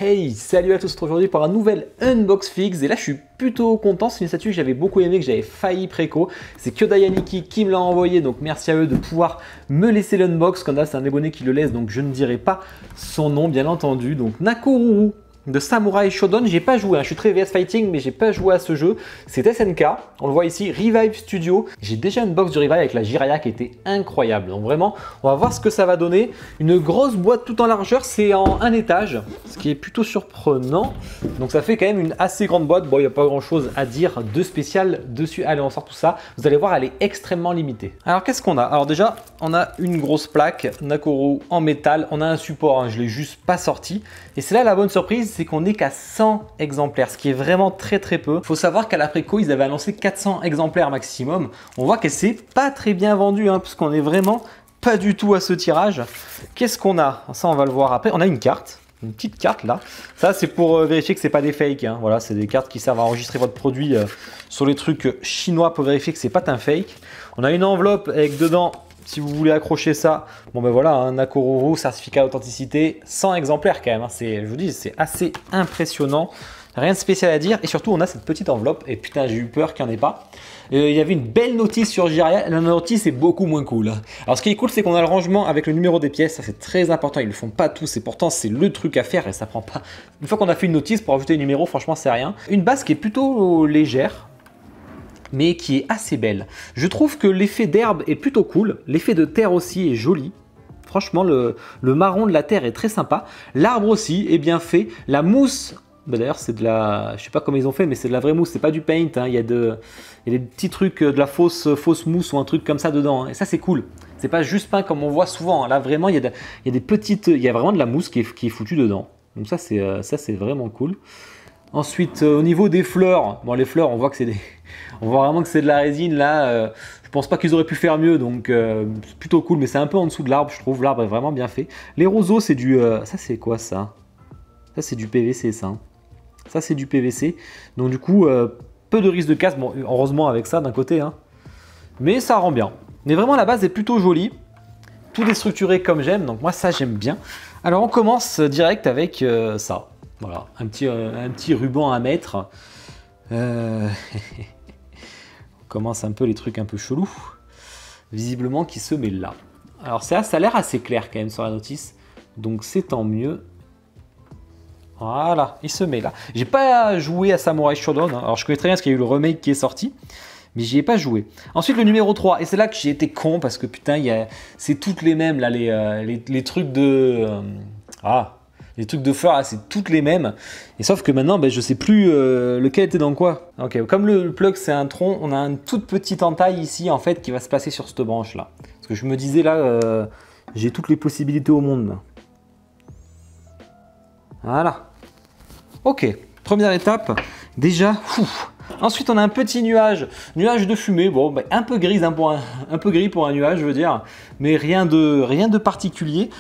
Hey, salut à tous, aujourd'hui pour un nouvel Unbox Fix et là je suis plutôt content, c'est une statue que j'avais beaucoup aimé, que j'avais failli préco. C'est Kyodayaniki qui me l'a envoyé, donc merci à eux de pouvoir me laisser l'unbox. Comme ça, c'est un abonné qui le laisse, donc je ne dirai pas son nom bien entendu. Donc Nakoruru de Samurai Shodown, j'ai pas joué, hein. Je suis très VS Fighting mais j'ai pas joué à ce jeu. C'est SNK, on le voit ici, Revive Studio. J'ai déjà une box du Revive avec la Jiraiya qui était incroyable. Donc vraiment, on va voir ce que ça va donner. Une grosse boîte tout en largeur, c'est en un étage, ce qui est plutôt surprenant. Donc ça fait quand même une assez grande boîte. Bon, il n'y a pas grand chose à dire de spécial dessus. Allez, on sort tout ça. Vous allez voir, elle est extrêmement limitée. Alors qu'est-ce qu'on a? Alors déjà, on a une grosse plaque Nakoruru en métal. On a un support, hein, je ne l'ai juste pas sorti. Et c'est là la bonne surprise, c'est qu'on n'est qu'à 100 exemplaires, ce qui est vraiment très peu. Il faut savoir qu'à la préco, ils avaient annoncé 400 exemplaires maximum. On voit qu'elle s'est pas très bien vendue, hein, puisqu'on est vraiment pas du tout à ce tirage. Qu'est-ce qu'on a? Ça, on va le voir après. On a une carte. Une petite carte là, ça c'est pour vérifier que c'est pas des fakes, hein. Voilà, c'est des cartes qui servent à enregistrer votre produit sur les trucs chinois pour vérifier que c'est pas un fake. On a une enveloppe avec dedans, si vous voulez accrocher ça, bon ben voilà, un Nakoruru, certificat d'authenticité, 100 exemplaires quand même, hein. Je vous dis, c'est assez impressionnant. Rien de spécial à dire et surtout on a cette petite enveloppe et putain j'ai eu peur qu'il n'y en ait pas. Il y avait une belle notice sur Jiraiya, la notice est beaucoup moins cool. Alors ce qui est cool c'est qu'on a le rangement avec le numéro des pièces, ça c'est très important, ils le font pas tous et pourtant c'est le truc à faire et ça prend pas. Une fois qu'on a fait une notice pour ajouter les numéros, franchement c'est rien. Une base qui est plutôt légère mais qui est assez belle. Je trouve que l'effet d'herbe est plutôt cool, l'effet de terre aussi est joli. Franchement le marron de la terre est très sympa, l'arbre aussi est bien fait, la mousse. Bah d'ailleurs c'est de la, je sais pas comment ils ont fait mais c'est de la vraie mousse, c'est pas du paint, hein. Il y a des petits trucs, de la fausse mousse ou un truc comme ça dedans, hein. Et ça c'est cool, c'est pas juste peint comme on voit souvent, hein. Là vraiment il y a des petites, il y a vraiment de la mousse qui est foutue dedans, donc ça c'est vraiment cool. Ensuite au niveau des fleurs, bon les fleurs on voit que c'est on voit vraiment que c'est de la résine là, je pense pas qu'ils auraient pu faire mieux, donc c'est plutôt cool, mais c'est un peu en dessous de l'arbre, je trouve. L'arbre est vraiment bien fait. Les roseaux c'est du, ça c'est quoi ça? Ça c'est du PVC ça, hein. Ça c'est du PVC, donc du coup peu de risque de casse, bon heureusement avec ça d'un côté, hein. Mais ça rend bien. Mais vraiment la base est plutôt jolie, tout est structuré comme j'aime, donc moi ça j'aime bien. Alors on commence direct avec ça, voilà, un petit ruban à mettre. On commence un peu les trucs un peu chelous, visiblement qui se met là. Alors ça a l'air assez clair quand même sur la notice, donc c'est tant mieux. Voilà, il se met là. J'ai pas joué à Samurai Shodown, hein. Alors je connais très bien parce qu'il y a eu le remake qui est sorti, mais j'y ai pas joué. Ensuite le numéro 3, et c'est là que j'ai été con parce que putain, c'est toutes les mêmes là, les trucs de... les trucs de fleurs, c'est toutes les mêmes. Et sauf que maintenant, ben, je sais plus lequel était dans quoi. Ok, comme le plug c'est un tronc, on a une toute petite entaille ici en fait qui va se placer sur cette branche là. Parce que je me disais là, j'ai toutes les possibilités au monde là. Voilà. Ok, première étape, déjà, ensuite on a un petit nuage de fumée, bon, bah, un peu gris, un peu gris pour un nuage, je veux dire, mais rien de particulier.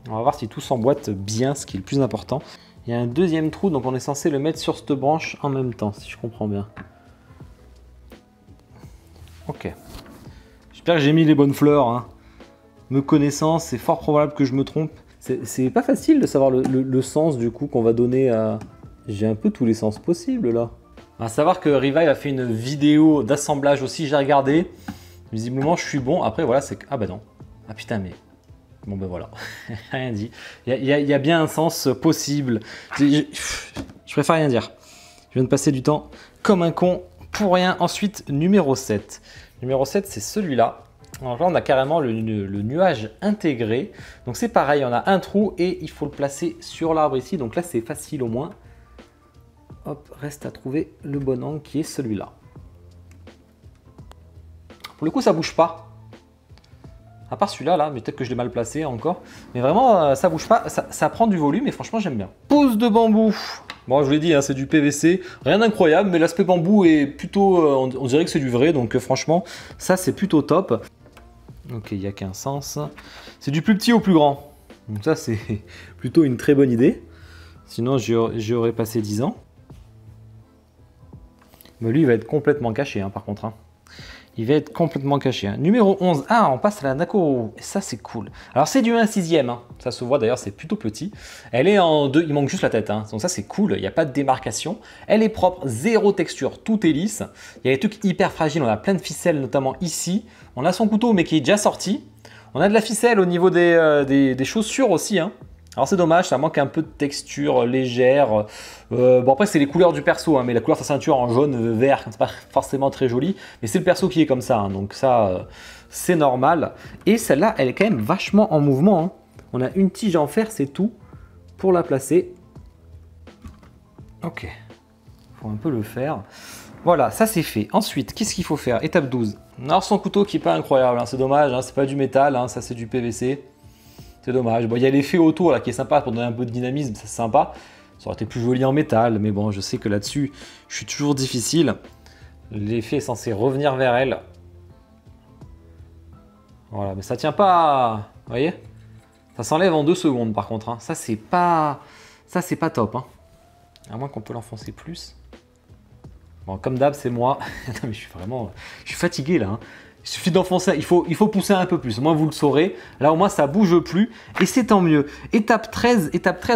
On va voir si tout s'emboîte bien, ce qui est le plus important. Il y a un deuxième trou, donc on est censé le mettre sur cette branche en même temps, si je comprends bien. Ok. J'espère que j'ai mis les bonnes fleurs, hein. Me connaissant, c'est fort probable que je me trompe. C'est pas facile de savoir le sens du coup qu'on va donner à... J'ai un peu tous les sens possibles là. À savoir que Revive a fait une vidéo d'assemblage aussi, j'ai regardé. Visiblement je suis bon, après voilà c'est... Ah bah non. Ah putain mais... Bon ben voilà, rien dit. Il y a bien un sens possible. Je préfère rien dire. Je viens de passer du temps comme un con pour rien. Ensuite numéro 7. Numéro 7 c'est celui-là. Alors là, on a carrément le nuage intégré. Donc c'est pareil, on a un trou et il faut le placer sur l'arbre ici. Donc là, c'est facile au moins. Hop, reste à trouver le bon angle qui est celui-là. Pour le coup, ça bouge pas. À part celui-là, là, mais peut-être que je l'ai mal placé encore. Mais vraiment, ça bouge pas. Ça prend du volume et franchement, j'aime bien. Pouce de bambou. Bon, je vous l'ai dit, hein, c'est du PVC. Rien d'incroyable, mais l'aspect bambou est plutôt... on dirait que c'est du vrai. Donc franchement, ça, c'est plutôt top. Ok, il n'y a qu'un sens. C'est du plus petit au plus grand. Donc ça, c'est plutôt une très bonne idée. Sinon, j'aurais passé 10 ans. Mais lui, il va être complètement caché, hein, par contre, hein. il va être complètement caché. Hein. Numéro 11, ah, on passe à la Nakoro. Et ça, c'est cool. Alors, c'est du 1/6. Hein. Ça se voit d'ailleurs, c'est plutôt petit. Elle est en 2, il manque juste la tête. Hein. Donc ça, c'est cool, il n'y a pas de démarcation. Elle est propre, zéro texture, tout est lisse. Il y a des trucs hyper fragiles, on a plein de ficelles, notamment ici. On a son couteau, mais qui est déjà sorti. On a de la ficelle au niveau des chaussures aussi. Hein. Alors c'est dommage, ça manque un peu de texture légère. Bon après c'est les couleurs du perso, hein, mais la couleur de sa ceinture en jaune, vert, c'est pas forcément très joli. Mais c'est le perso qui est comme ça, hein, donc ça c'est normal. Et celle-là, elle est quand même vachement en mouvement. Hein. On a une tige en fer, c'est tout pour la placer. Ok, faut un peu le faire. Voilà, ça c'est fait. Ensuite, qu'est-ce qu'il faut faire? Étape 12. Alors son couteau qui est pas incroyable, hein, c'est dommage, hein, c'est pas du métal, hein, ça c'est du PVC. C'est dommage. Bon, il y a l'effet autour là qui est sympa pour donner un peu de dynamisme, c'est sympa. Ça aurait été plus joli en métal, mais bon, je sais que là-dessus, je suis toujours difficile. L'effet est censé revenir vers elle. Voilà, mais ça tient pas. Vous voyez? Ça s'enlève en 2 secondes par contre. Hein. Ça, c'est pas top. Hein. À moins qu'on peut l'enfoncer plus. Bon, comme d'hab, c'est moi. Non, mais je suis fatigué là. Hein. Il suffit d'enfoncer, il faut pousser un peu plus, au moins vous le saurez. Là au moins ça bouge plus et c'est tant mieux. Étape 13,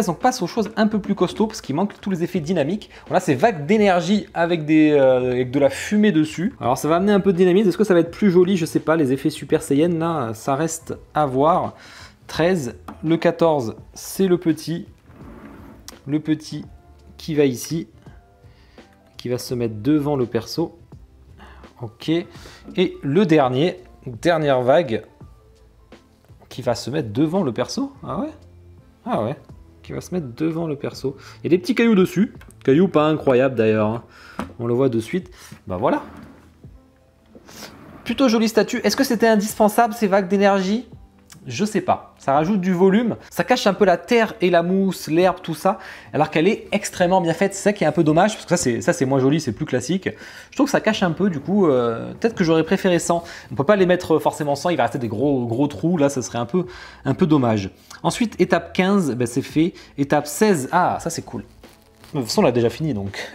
on passe aux choses un peu plus costauds parce qu'il manque tous les effets dynamiques. Là c'est vague d'énergie avec de la fumée dessus. Alors ça va amener un peu de dynamisme, est-ce que ça va être plus joli? Je sais pas, les effets Super Saiyan là, ça reste à voir. 13, le 14 c'est le petit qui va ici, qui va se mettre devant le perso. Ok, et le dernière vague qui va se mettre devant le perso. Ah ouais? Ah ouais, qui va se mettre devant le perso. Il y a des petits cailloux dessus, cailloux pas incroyables d'ailleurs, hein. On le voit de suite. Bah voilà. Plutôt jolie statue. Est-ce que c'était indispensable ces vagues d'énergie? Je sais pas. Ça rajoute du volume, ça cache un peu la terre et la mousse, l'herbe, tout ça, alors qu'elle est extrêmement bien faite. C'est ça qui est un peu dommage, parce que ça c'est moins joli, c'est plus classique. Je trouve que ça cache un peu, du coup, peut-être que j'aurais préféré sans. On peut pas les mettre forcément sans, il va rester des gros trous, là ça serait un peu dommage. Ensuite, étape 15, ben, c'est fait. Étape 16, ah ça c'est cool. De toute façon, on l'a déjà fini, donc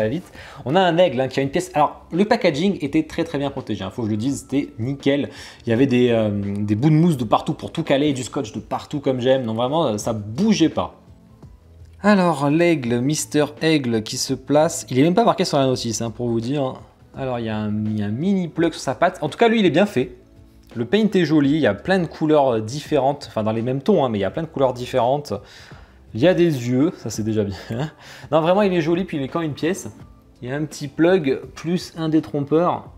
vite. On a un aigle hein, qui a une pièce. Alors, le packaging était très bien protégé. Il faut que je le dise, c'était nickel. Il y avait des bouts de mousse de partout pour tout caler, du scotch de partout comme j'aime. Donc vraiment, ça bougeait pas. Alors, l'aigle, Mister Aigle qui se place. Il est même pas marqué sur la notice, hein, pour vous dire. Alors, il y a un mini plug sur sa patte. En tout cas, lui, il est bien fait. Le paint est joli. Il y a plein de couleurs différentes. Enfin, dans les mêmes tons, hein, mais il y a plein de couleurs différentes. Il y a des yeux, ça c'est déjà bien. Non, vraiment, il est joli, puis il est quand une pièce. Il y a un petit plug plus un détrompeur.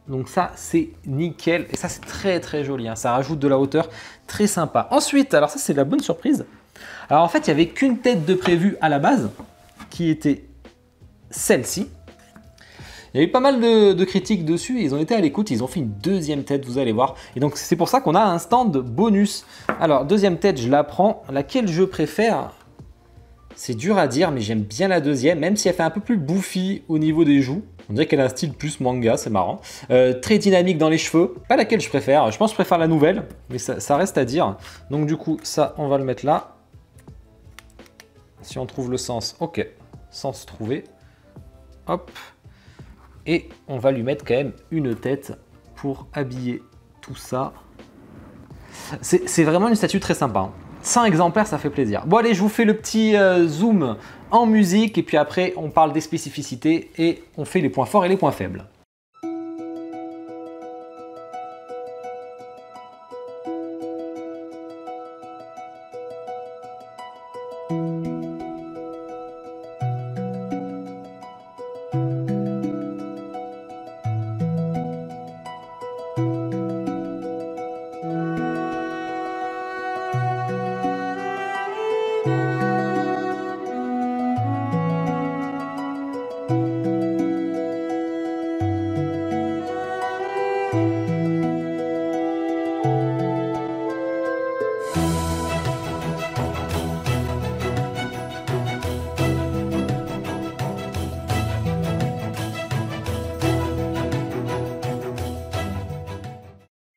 Donc ça, c'est nickel. Et ça, c'est très joli. Hein. Ça rajoute de la hauteur, très sympa. Ensuite, alors ça, c'est la bonne surprise. Alors en fait, il n'y avait qu'une tête de prévue à la base, qui était celle-ci. Il y a eu pas mal de critiques dessus, et ils ont été à l'écoute, ils ont fait une deuxième tête, vous allez voir. Et donc c'est pour ça qu'on a un stand bonus. Alors deuxième tête, je la prends. Laquelle je préfère? C'est dur à dire, mais j'aime bien la deuxième, même si elle fait un peu plus bouffi au niveau des joues. On dirait qu'elle a un style plus manga, c'est marrant. Très dynamique dans les cheveux, pas laquelle je préfère. Je pense que je préfère la nouvelle, mais ça reste à dire. Donc du coup, ça, on va le mettre là. Si on trouve le sens, ok. Sens trouvé. Hop. Et on va lui mettre quand même une tête pour habiller tout ça. C'est vraiment une statue très sympa. Hein. 100 exemplaires, ça fait plaisir. Bon allez, je vous fais le petit zoom en musique et puis après on parle des spécificités et on fait les points forts et les points faibles.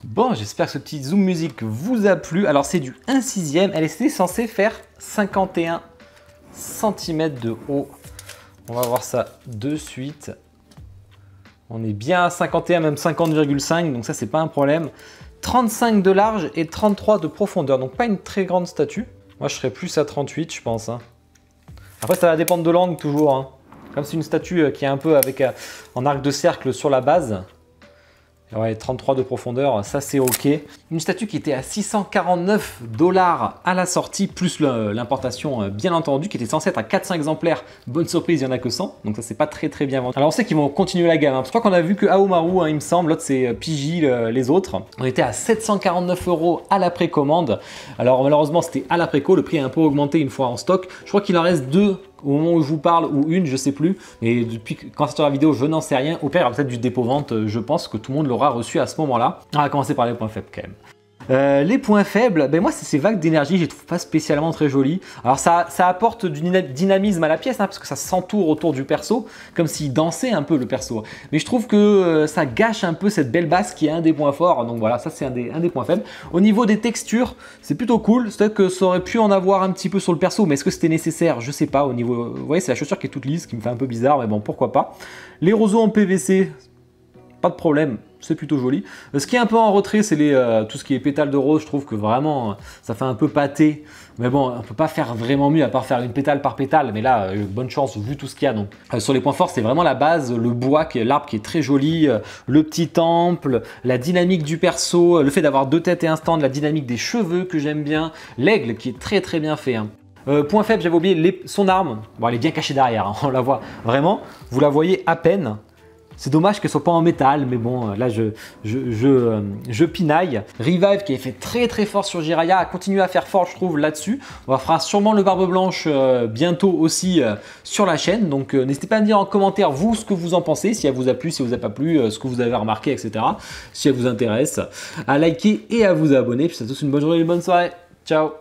Bon, j'espère que ce petit zoom musique vous a plu. Alors c'est du 1/6, elle était censée faire 51 cm de haut. On va voir ça de suite. On est bien à 51, même 50,5, donc ça c'est pas un problème. 35 de large et 33 de profondeur, donc pas une très grande statue. Moi je serais plus à 38 je pense. Après ça va dépendre de l'angle toujours. Comme c'est une statue qui est un peu avec en arc de cercle sur la base. Ouais, 33 de profondeur, ça c'est ok. Une statue qui était à 649 $ à la sortie, plus l'importation bien entendu, qui était censée être à 400 exemplaires. Bonne surprise, il n'y en a que 100, donc ça c'est pas très bien vendu. Alors on sait qu'ils vont continuer la gamme. Je crois qu'on a vu que Aomaru, il me semble, l'autre c'est Pidgey, les autres. On était à 749 € à la précommande. Alors malheureusement c'était à la préco, le prix a un peu augmenté une fois en stock. Je crois qu'il en reste 2 au moment où je vous parle, ou une, je sais plus. Et depuis quand c'est sur la vidéo, je n'en sais rien. Au pire, il y aura peut-être du dépôt-vente. Je pense que tout le monde l'aura reçu à ce moment-là. On va commencer par les points faibles quand même. Les points faibles, ben moi c'est ces vagues d'énergie, je les trouve pas spécialement très jolies. Alors ça apporte du dynamisme à la pièce, parce que ça s'entoure autour du perso, comme s'il dansait un peu le perso. Mais je trouve que ça gâche un peu cette belle base qui est un des points forts, donc voilà, ça c'est un des points faibles. Au niveau des textures, c'est plutôt cool, c'est-à-dire que ça aurait pu en avoir un petit peu sur le perso, mais est-ce que c'était nécessaire? Je sais pas, au niveau... Vous voyez, c'est la chaussure qui est toute lisse, qui me fait un peu bizarre, mais bon, pourquoi pas. Les roseaux en PVC, pas de problème. C'est plutôt joli. Ce qui est un peu en retrait, c'est tout ce qui est pétales de rose. Je trouve que vraiment, ça fait un peu pâté. Mais bon, on peut pas faire vraiment mieux à part faire une pétale par pétale. Mais là, bonne chance vu tout ce qu'il y a. Donc, sur les points forts, c'est vraiment la base, le bois, l'arbre qui est très joli, le petit temple, la dynamique du perso, le fait d'avoir 2 têtes et un stand, la dynamique des cheveux que j'aime bien, l'aigle qui est très bien fait. Point faible, j'avais oublié son arme. Bon, elle est bien cachée derrière. On la voit vraiment. Vous la voyez à peine. C'est dommage qu'elle soit pas en métal, mais bon, là je pinaille. Revive qui est fait très fort sur Jiraiya a continué à faire fort, je trouve, là-dessus. On fera sûrement le Barbe Blanche bientôt aussi sur la chaîne. Donc n'hésitez pas à me dire en commentaire vous ce que vous en pensez, si elle vous a plu, si elle vous a pas plu, ce que vous avez remarqué, etc. Si elle vous intéresse, à liker et à vous abonner. Puis c'est tous une bonne journée et une bonne soirée. Ciao.